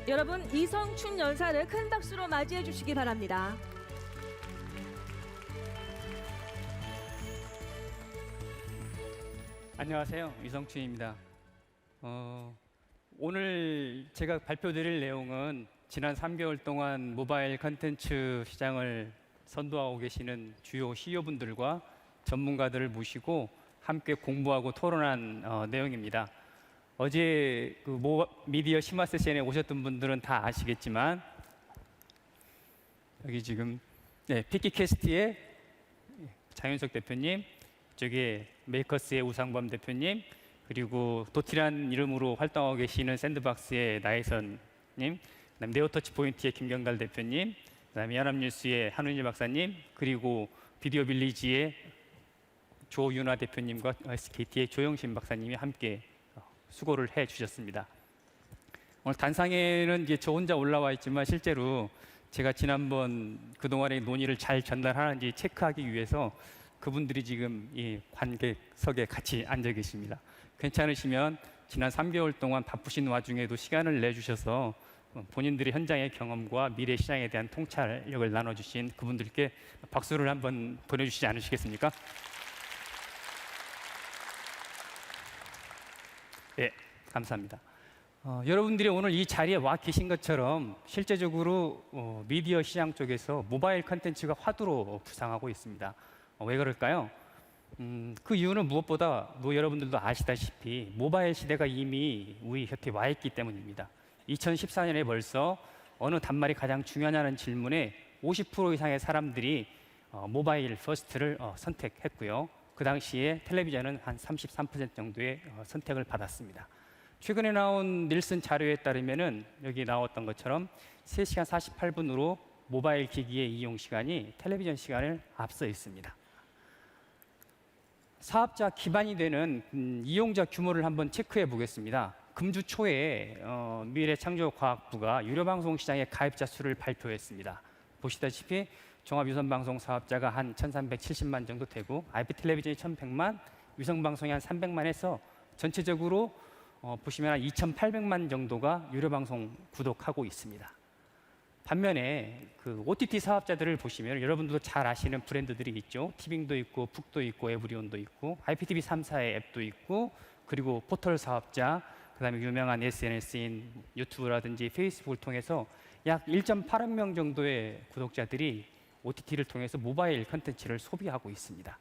여러분, 이성춘 여사를 큰 박수로 맞이해 주시기 바랍니다. 안녕하세요. 이성춘입니다. 오늘 제가 발표드릴 내용은 지난 3개월 동안 모바일 컨텐츠 시장을 선도하고 계시는 주요 CEO분들과 전문가들을 모시고 함께 공부하고 토론한 내용입니다. 어제 그 미디어 심화 세션에 오셨던 분들은 다 아시겠지만 여기 지금 피키캐스트의 장윤석 대표님, 저기 메이커스의 우상범 대표님, 그리고 도티란 이름으로 활동하고 계시는 샌드박스의 나혜선님, 그다음에 네오터치 포인트의 김경달 대표님, 그다음에 연합뉴스의 한운일 박사님, 그리고 비디오 빌리지의 조윤아 대표님과 SKT의 조영신 박사님이 함께 수고를 해주셨습니다. 오늘 단상에는 이제 저 혼자 올라와 있지만 실제로 제가 지난번 그동안의 논의를 잘 전달하는지 체크하기 위해서 그분들이 지금 이 관객석에 같이 앉아 계십니다. 괜찮으시면 지난 3개월 동안 바쁘신 와중에도 시간을 내주셔서 본인들의 현장의 경험과 미래 시장에 대한 통찰력을 나눠주신 그분들께 박수를 한번 보내주시지 않으시겠습니까? 네, 감사합니다. 여러분들이 오늘 이 자리에 와 계신 것처럼 실제적으로 미디어 시장 쪽에서 모바일 컨텐츠가 화두로 부상하고 있습니다. 왜 그럴까요? 그 이유는 무엇보다 여러분들도 아시다시피 모바일 시대가 이미 우리 곁에 와 있기 때문입니다. 2014년에 벌써 어느 단말이 가장 중요하냐는 질문에 50% 이상의 사람들이 모바일 퍼스트를 선택했고요. 그 당시에 텔레비전은 한 33% 정도의 선택을 받았습니다. 최근에 나온 닐슨 자료에 따르면은 여기 나왔던 것처럼 3시간 48분으로 모바일 기기의 이용 시간이 텔레비전 시간을 앞서 있습니다. 사업자 기반이 되는 이용자 규모를 한번 체크해 보겠습니다. 금주 초에 미래창조과학부가 유료방송 시장의 가입자 수를 발표했습니다. 보시다시피 종합유선방송 사업자가 한 1370만 정도 되고 IP텔레비전이 1100만, 위성방송이 한 300만 해서 전체적으로 보시면 한 2800만 정도가 유료방송 구독하고 있습니다. 반면에 그 OTT 사업자들을 보시면 여러분들도 잘 아시는 브랜드들이 있죠. 티빙도 있고 푹도 있고 에브리온도 있고 IPTV 3사의 앱도 있고, 그리고 포털 사업자, 그다음에 유명한 SNS인 유튜브라든지 페이스북을 통해서 약 1.8억 명 정도의 구독자들이 OTT를 통해서 모바일 컨텐츠를 소비하고 있습니다.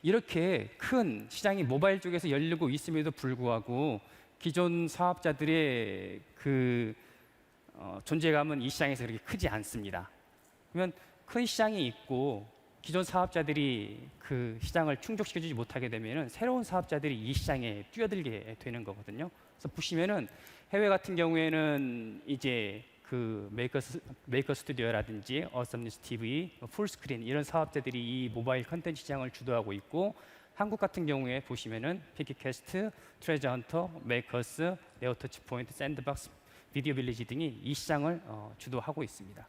이렇게 큰 시장이 모바일 쪽에서 열리고 있음에도 불구하고 기존 사업자들의 그 존재감은 이 시장에서 그렇게 크지 않습니다. 그러면 큰 시장이 있고 기존 사업자들이 그 시장을 충족시켜주지 못하게 되면은 새로운 사업자들이 이 시장에 뛰어들게 되는 거거든요. 그래서 보시면은 해외 같은 경우에는 이제 그 메이커 스튜디오라든지 어썸뉴스 TV, 풀스크린 이런 사업자들이 이 모바일 컨텐츠 시장을 주도하고 있고, 한국 같은 경우에 보시면은 피키캐스트, 트레저 헌터, 메이커스, 네오터치 포인트, 샌드박스, 비디오 빌리지 등이 이 시장을 주도하고 있습니다.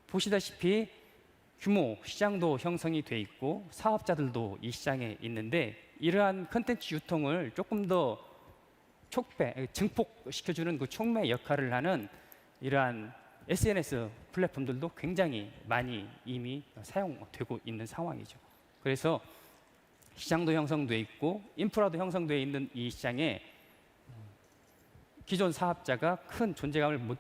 보시다시피 규모, 시장도 형성이 돼 있고 사업자들도 이 시장에 있는데, 이러한 컨텐츠 유통을 조금 더 증폭시켜주는 그 촉매 역할을 하는 이러한 SNS 플랫폼들도 굉장히 많이 이미 사용되고 있는 상황이죠. 그래서 시장도 형성돼 있고 인프라도 형성돼 있는 이 시장에 기존 사업자가 큰 존재감을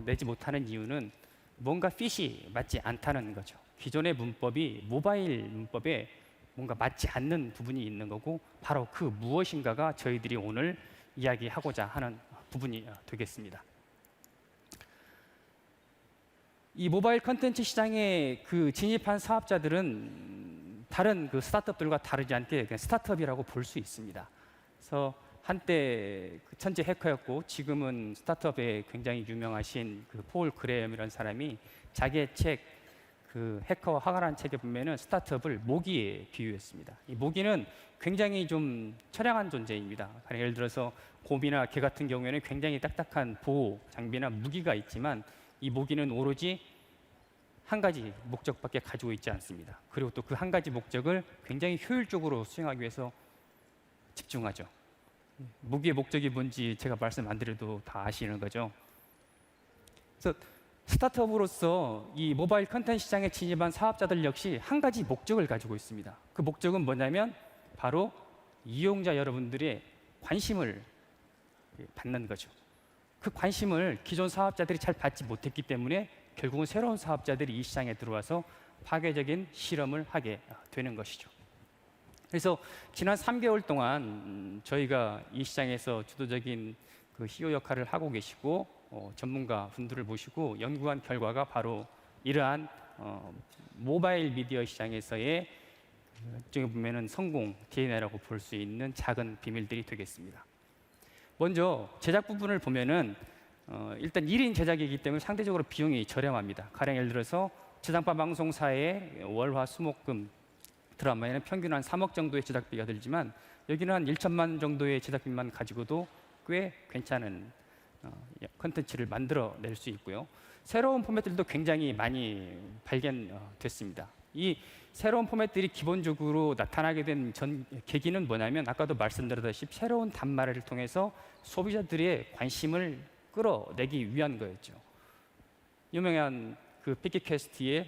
내지 못하는 이유는 뭔가 핏이 맞지 않다는 거죠. 기존의 문법이 모바일 문법에 뭔가 맞지 않는 부분이 있는 거고, 바로 그 무엇인가가 저희들이 오늘 이야기하고자 하는 부분이 되겠습니다. 이 모바일 컨텐츠 시장에 그 진입한 사업자들은 다른 그 스타트업들과 다르지 않게 그냥 스타트업이라고 볼 수 있습니다. 그래서 한때 그 천재 해커였고 지금은 스타트업에 굉장히 유명하신 그 폴 그레엄이라는 사람이 자기의 책 그 해커와 화가라는 책에 보면은 스타트업을 모기에 비유했습니다. 이 모기는 굉장히 좀 처량한 존재입니다. 예를 들어서 곰이나 개 같은 경우에는 굉장히 딱딱한 보호 장비나 무기가 있지만 이 모기는 오로지 한 가지 목적밖에 가지고 있지 않습니다. 그리고 또 그 한 가지 목적을 굉장히 효율적으로 수행하기 위해서 집중하죠. 모기의 목적이 뭔지 제가 말씀 안 드려도 다 아시는 거죠. 그래서 스타트업으로서 이 모바일 컨텐츠 시장에 진입한 사업자들 역시 한 가지 목적을 가지고 있습니다. 그 목적은 뭐냐면 바로 이용자 여러분들의 관심을 받는 거죠. 그 관심을 기존 사업자들이 잘 받지 못했기 때문에 결국은 새로운 사업자들이 이 시장에 들어와서 파괴적인 실험을 하게 되는 것이죠. 그래서 지난 3개월 동안 저희가 이 시장에서 주도적인 그 CEO 역할을 하고 계시고 전문가 분들을 모시고 연구한 결과가 바로 이러한 모바일 미디어 시장에서의 어떻게 보면은 성공 DNA라고 볼 수 있는 작은 비밀들이 되겠습니다. 먼저 제작 부분을 보면은 일단 1인 제작이기 때문에 상대적으로 비용이 저렴합니다. 가령 예를 들어서 지상파 방송사의 월화 수목금 드라마에는 평균 한 3억 정도의 제작비가 들지만 여기는 한 1천만 정도의 제작비만 가지고도 꽤 괜찮은 컨텐츠를 만들어낼 수 있고요. 새로운 포맷들도 굉장히 많이 발견됐습니다. 이 새로운 포맷들이 기본적으로 나타나게 된 계기는 뭐냐면 아까도 말씀드렸다시피 새로운 단말을 통해서 소비자들의 관심을 끌어내기 위한 거였죠. 유명한 그 피키캐스트의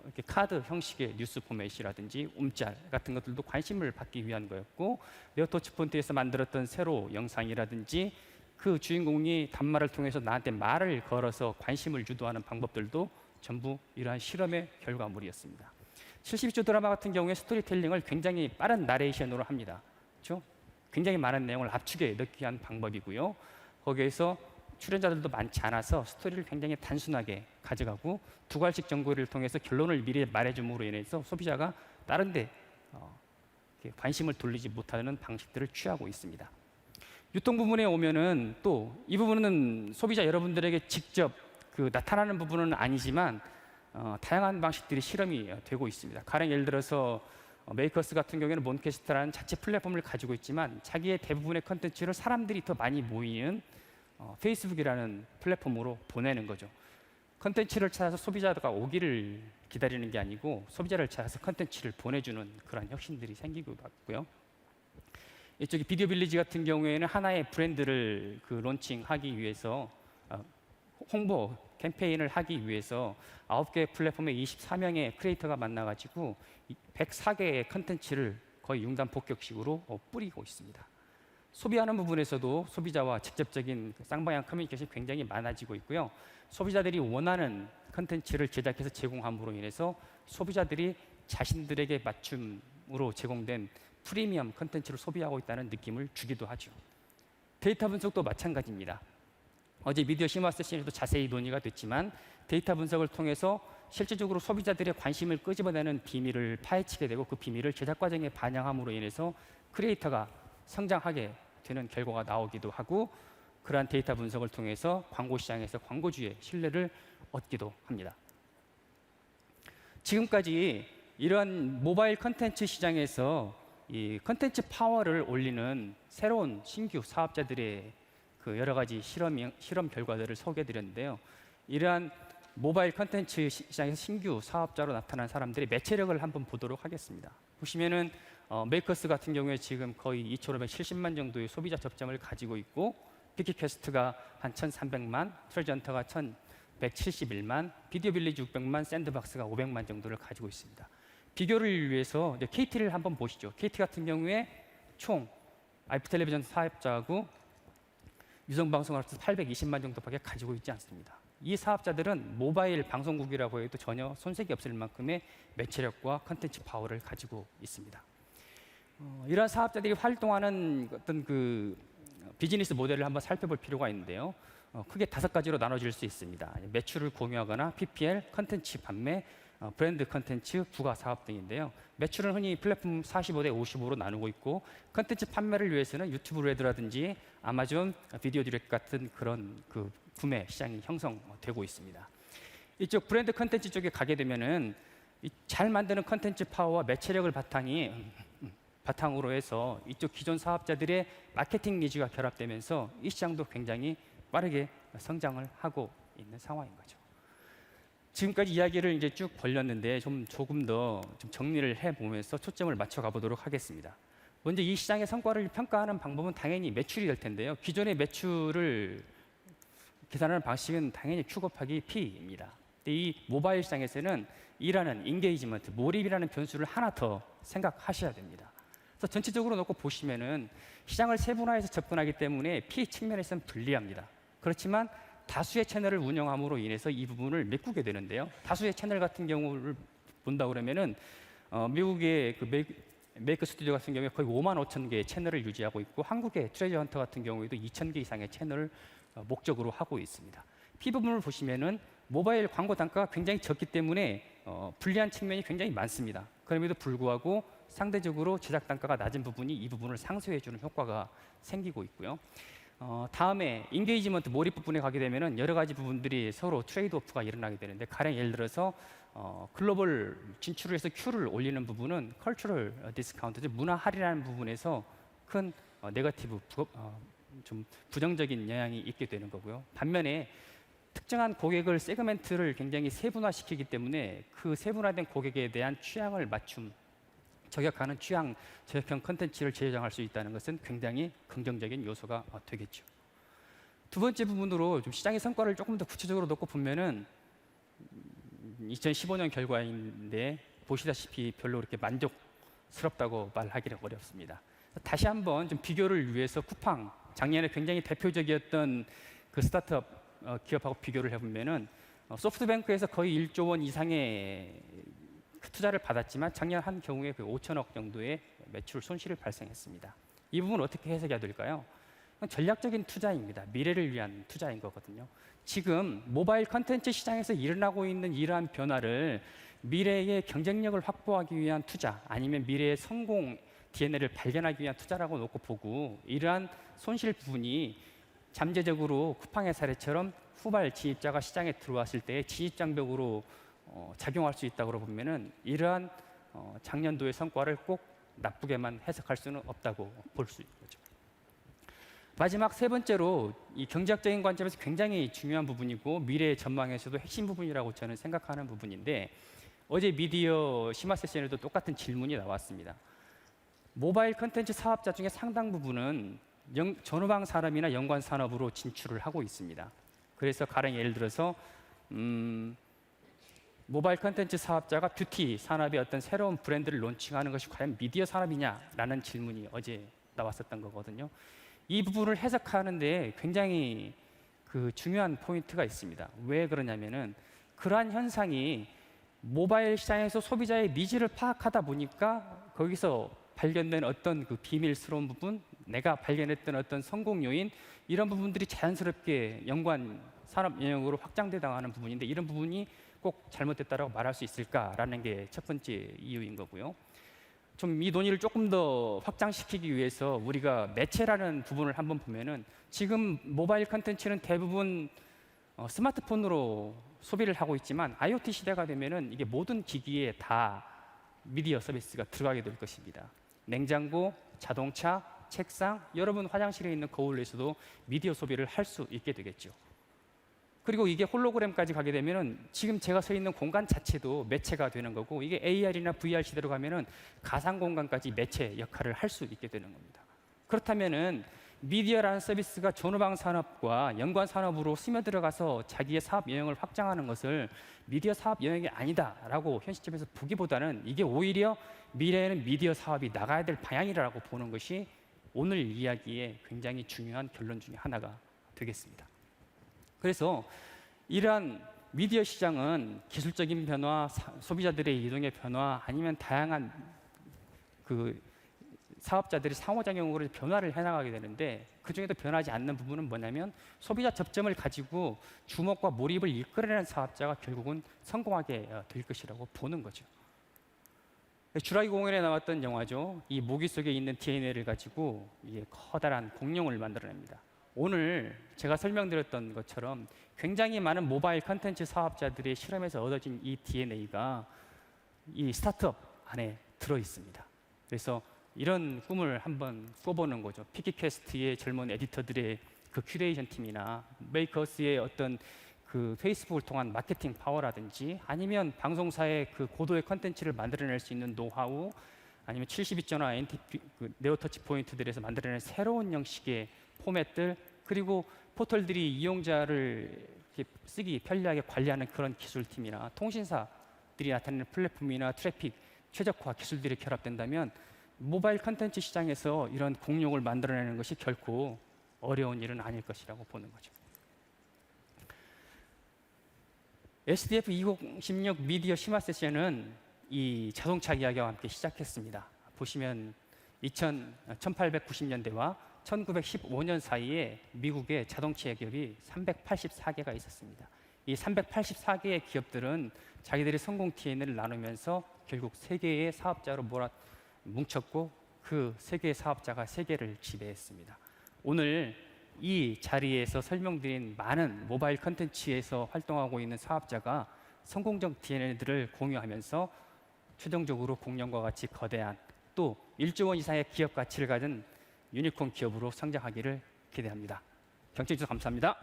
이렇게 카드 형식의 뉴스 포맷이라든지 움짤 같은 것들도 관심을 받기 위한 거였고, 네오터치폰트에서 만들었던 세로 영상이라든지 그 주인공이 단말을 통해서 나한테 말을 걸어서 관심을 유도하는 방법들도 전부 이러한 실험의 결과물이었습니다. 72조 드라마 같은 경우에 스토리텔링을 굉장히 빠른 나레이션으로 합니다. 그렇죠? 굉장히 많은 내용을 압축해 넣기 위한 방법이고요. 거기에서 출연자들도 많지 않아서 스토리를 굉장히 단순하게 가져가고 두괄식 정보를 통해서 결론을 미리 말해줌으로 인해서 소비자가 다른 데 관심을 돌리지 못하는 방식들을 취하고 있습니다. 유통 부분에 오면은 또 이 부분은 소비자 여러분들에게 직접 나타나는 부분은 아니지만 다양한 방식들이 실험이 되고 있습니다. 가령 예를 들어서 메이커스 같은 경우에는 몬캐스트라는 자체 플랫폼을 가지고 있지만 자기의 대부분의 컨텐츠를 사람들이 더 많이 모이는 페이스북이라는 플랫폼으로 보내는 거죠. 컨텐츠를 찾아서 소비자가 오기를 기다리는 게 아니고 소비자를 찾아서 컨텐츠를 보내주는 그런 혁신들이 생기기도 하고요. 이쪽에 비디오 빌리지 같은 경우에는 하나의 브랜드를 론칭하기 위해서 홍보 캠페인을 하기 위해서 9개의 플랫폼에 24명의 크리에이터가 만나가지고 104개의 컨텐츠를 거의 융단 폭격식으로 뿌리고 있습니다. 소비하는 부분에서도 소비자와 직접적인 쌍방향 커뮤니케이션이 굉장히 많아지고 있고요. 소비자들이 원하는 컨텐츠를 제작해서 제공함으로 인해서 소비자들이 자신들에게 맞춤으로 제공된 프리미엄 컨텐츠를 소비하고 있다는 느낌을 주기도 하죠. 데이터 분석도 마찬가지입니다. 어제 미디어 심화 세션에도 자세히 논의가 됐지만 데이터 분석을 통해서 실질적으로 소비자들의 관심을 끄집어내는 비밀을 파헤치게 되고 그 비밀을 제작 과정에 반영함으로 인해서 크리에이터가 성장하게 되는 결과가 나오기도 하고, 그러한 데이터 분석을 통해서 광고 시장에서 광고주의 신뢰를 얻기도 합니다. 지금까지 이러한 모바일 컨텐츠 시장에서 이 컨텐츠 파워를 올리는 새로운 신규 사업자들의 여러 가지 실험 결과들을 소개해드렸는데요. 이러한 모바일 컨텐츠 시장에서 신규 사업자로 나타난 사람들의 매체력을 한번 보도록 하겠습니다. 보시면은 메이커스 같은 경우에 지금 거의 2,570만 정도의 소비자 접점을 가지고 있고, 피키캐스트가 한 1,300만, 트레저헌터가 1,171만, 비디오 빌리지 600만, 샌드박스가 500만 정도를 가지고 있습니다. 비교를 위해서 KT를 한번 보시죠. KT 같은 경우에 총 IP텔레비전 사업자하고 유성방송으로서 820만 정도밖에 가지고 있지 않습니다. 이 사업자들은 모바일 방송국이라고 해도 전혀 손색이 없을 만큼의 매체력과 컨텐츠 파워를 가지고 있습니다. 이러한 사업자들이 활동하는 어떤 비즈니스 모델을 한번 살펴볼 필요가 있는데요. 크게 5가지로 나눠질 수 있습니다. 매출을 공유하거나 PPL, 컨텐츠 판매, 브랜드 컨텐츠, 부가 사업 등인데요. 매출은 흔히 플랫폼 45대 55로 나누고 있고, 컨텐츠 판매를 위해서는 유튜브 레드라든지 아마존 비디오 디렉트 같은 그런 구매 시장이 형성되고 있습니다. 이쪽 브랜드 컨텐츠 쪽에 가게 되면은 잘 만드는 컨텐츠 파워와 매체력을 바탕으로 해서 이쪽 기존 사업자들의 마케팅 니즈가 결합되면서 이 시장도 굉장히 빠르게 성장을 하고 있는 상황인 거죠. 지금까지 이야기를 이제 쭉 벌렸는데 조금 더 정리를 해보면서 초점을 맞춰 가보도록 하겠습니다. 먼저 이 시장의 성과를 평가하는 방법은 당연히 매출이 될 텐데요. 기존의 매출을 계산하는 방식은 당연히 Q 곱하기 P입니다. 근데 이 모바일 시장에서는 이라는 인게이지먼트, 몰입이라는 변수를 하나 더 생각하셔야 됩니다. 그래서 전체적으로 놓고 보시면은 시장을 세분화해서 접근하기 때문에 P 측면에서는 불리합니다. 그렇지만 다수의 채널을 운영함으로 인해서 이 부분을 메꾸게 되는데요. 다수의 채널 같은 경우를 본다 그러면은 미국의 그 메이크 스튜디오 같은 경우에 거의 5만 5천 개의 채널을 유지하고 있고, 한국의 트레저 헌터 같은 경우에도 2천 개 이상의 채널을 목적으로 하고 있습니다. P 부분을 보시면은 모바일 광고 단가가 굉장히 적기 때문에 불리한 측면이 굉장히 많습니다. 그럼에도 불구하고 상대적으로 제작 단가가 낮은 부분이 이 부분을 상쇄해주는 효과가 생기고 있고요. 다음에 인게이지먼트 몰입 부분에 가게 되면은 여러 가지 부분들이 서로 트레이드 오프가 일어나게 되는데, 가령 예를 들어서 글로벌 진출을 해서 Q를 올리는 부분은 컬처럴 디스카운트, 즉 문화 할인하는 부분에서 큰 네거티브 좀 부정적인 영향이 있게 되는 거고요. 반면에 특정한 고객을 세그멘트를 굉장히 세분화시키기 때문에 그 세분화된 고객에 대한 취향을 저격하는 취향 저격형 컨텐츠를 제작할 수 있다는 것은 굉장히 긍정적인 요소가 되겠죠. 두 번째 부분으로 좀 시장의 성과를 조금 더 구체적으로 놓고 보면은 2015년 결과인데 보시다시피 별로 그렇게 만족스럽다고 말하기는 어렵습니다. 다시 한번 좀 비교를 위해서 쿠팡, 작년에 굉장히 대표적이었던 그 스타트업 기업하고 비교를 해보면은 소프트뱅크에서 거의 1조 원 이상의 그 투자를 받았지만 작년 한 경우에 그 5천억 정도의 매출 손실을 발생했습니다. 이 부분 어떻게 해석해야 될까요? 전략적인 투자입니다. 미래를 위한 투자인 거거든요. 지금 모바일 컨텐츠 시장에서 일어나고 있는 이러한 변화를 미래의 경쟁력을 확보하기 위한 투자, 아니면 미래의 성공 DNA를 발견하기 위한 투자라고 놓고 보고, 이러한 손실 부분이 잠재적으로 쿠팡의 사례처럼 후발 진입자가 시장에 들어왔을 때 진입장벽으로 작용할 수 있다고 보면은 이러한 작년도의 성과를 꼭 나쁘게만 해석할 수는 없다고 볼 수 있죠. 마지막 세 번째로 이 경제학적인 관점에서 굉장히 중요한 부분이고 미래의 전망에서도 핵심 부분이라고 저는 생각하는 부분인데, 어제 미디어 심화 세션에도 똑같은 질문이 나왔습니다. 모바일 컨텐츠 사업자 중에 상당 부분은 전후방 산업이나 연관 산업으로 진출을 하고 있습니다. 그래서 가령 예를 들어서 모바일 컨텐츠 사업자가 뷰티 산업의 어떤 새로운 브랜드를 론칭하는 것이 과연 미디어 산업이냐라는 질문이 어제 나왔었던 거거든요. 이 부분을 해석하는데 굉장히 그 중요한 포인트가 있습니다. 왜 그러냐면은 그러한 현상이 모바일 시장에서 소비자의 니즈를 파악하다 보니까 거기서 발견된 어떤 그 비밀스러운 부분, 내가 발견했던 어떤 성공 요인, 이런 부분들이 자연스럽게 연관 산업 영역으로 확장되다 하는 부분인데, 이런 부분이 꼭 잘못됐다라고 말할 수 있을까라는 게 첫 번째 이유인 거고요. 좀 이 논의를 조금 더 확장시키기 위해서 우리가 매체라는 부분을 한번 보면은, 지금 모바일 컨텐츠는 대부분 스마트폰으로 소비를 하고 있지만 IoT 시대가 되면은 이게 모든 기기에 다 미디어 서비스가 들어가게 될 것입니다. 냉장고, 자동차, 책상, 여러분 화장실에 있는 거울에서도 미디어 소비를 할 수 있게 되겠죠. 그리고 이게 홀로그램까지 가게 되면은 지금 제가 서 있는 공간 자체도 매체가 되는 거고, 이게 AR이나 VR 시대로 가면은 가상 공간까지 매체 역할을 할 수 있게 되는 겁니다. 그렇다면은 미디어라는 서비스가 전후방 산업과 연관 산업으로 스며들어가서 자기의 사업 영역을 확장하는 것을 미디어 사업 영역이 아니다라고 현 시점에서 보기보다는 이게 오히려 미래에는 미디어 사업이 나가야 될 방향이라고 보는 것이 오늘 이야기의 굉장히 중요한 결론 중에 하나가 되겠습니다. 그래서 이러한 미디어 시장은 기술적인 변화, 소비자들의 이동의 변화, 아니면 다양한 그 사업자들이 상호작용으로 변화를 해나가게 되는데, 그중에도 변하지 않는 부분은 뭐냐면 소비자 접점을 가지고 주목과 몰입을 이끌어내는 사업자가 결국은 성공하게 될 것이라고 보는 거죠. 주라기 공원에 나왔던 영화죠. 이 모기 속에 있는 DNA를 가지고 이게 커다란 공룡을 만들어냅니다. 오늘 제가 설명드렸던 것처럼 굉장히 많은 모바일 컨텐츠 사업자들의 실험에서 얻어진 이 DNA가 이 스타트업 안에 들어 있습니다. 그래서 이런 꿈을 한번 꿔보는 거죠. 피키캐스트의 젊은 에디터들의 그 큐레이션 팀이나 메이커스의 어떤 그 페이스북을 통한 마케팅 파워라든지, 아니면 방송사의 그 고도의 컨텐츠를 만들어낼 수 있는 노하우, 아니면 72.5 NTP 그 네오 터치 포인트들에서 만들어낸 새로운 형식의 포맷들, 그리고 포털들이 이용자를 이렇게 쓰기 편리하게 관리하는 그런 기술팀이나 통신사들이 나타내는 플랫폼이나 트래픽 최적화 기술들이 결합된다면 모바일 컨텐츠 시장에서 이런 공룡을 만들어내는 것이 결코 어려운 일은 아닐 것이라고 보는 거죠. SDF 2016 미디어 심화 세션은 이 자동차 이야기와 함께 시작했습니다. 보시면 1890년대와 1915년 사이에 미국의 자동차 기업이 384개가 있었습니다. 이 384개의 기업들은 자기들의 성공 DNA를 나누면서 결국 세 개의 사업자로 뭉쳤고 그 세 개의 사업자가 세계를 지배했습니다. 오늘 이 자리에서 설명드린 많은 모바일 컨텐츠에서 활동하고 있는 사업자가 성공적 DNA들을 공유하면서 최종적으로 공룡과 같이 거대한 또 1조 원 이상의 기업 가치를 가진 유니콘 기업으로 성장하기를 기대합니다. 경청해 주셔서 감사합니다.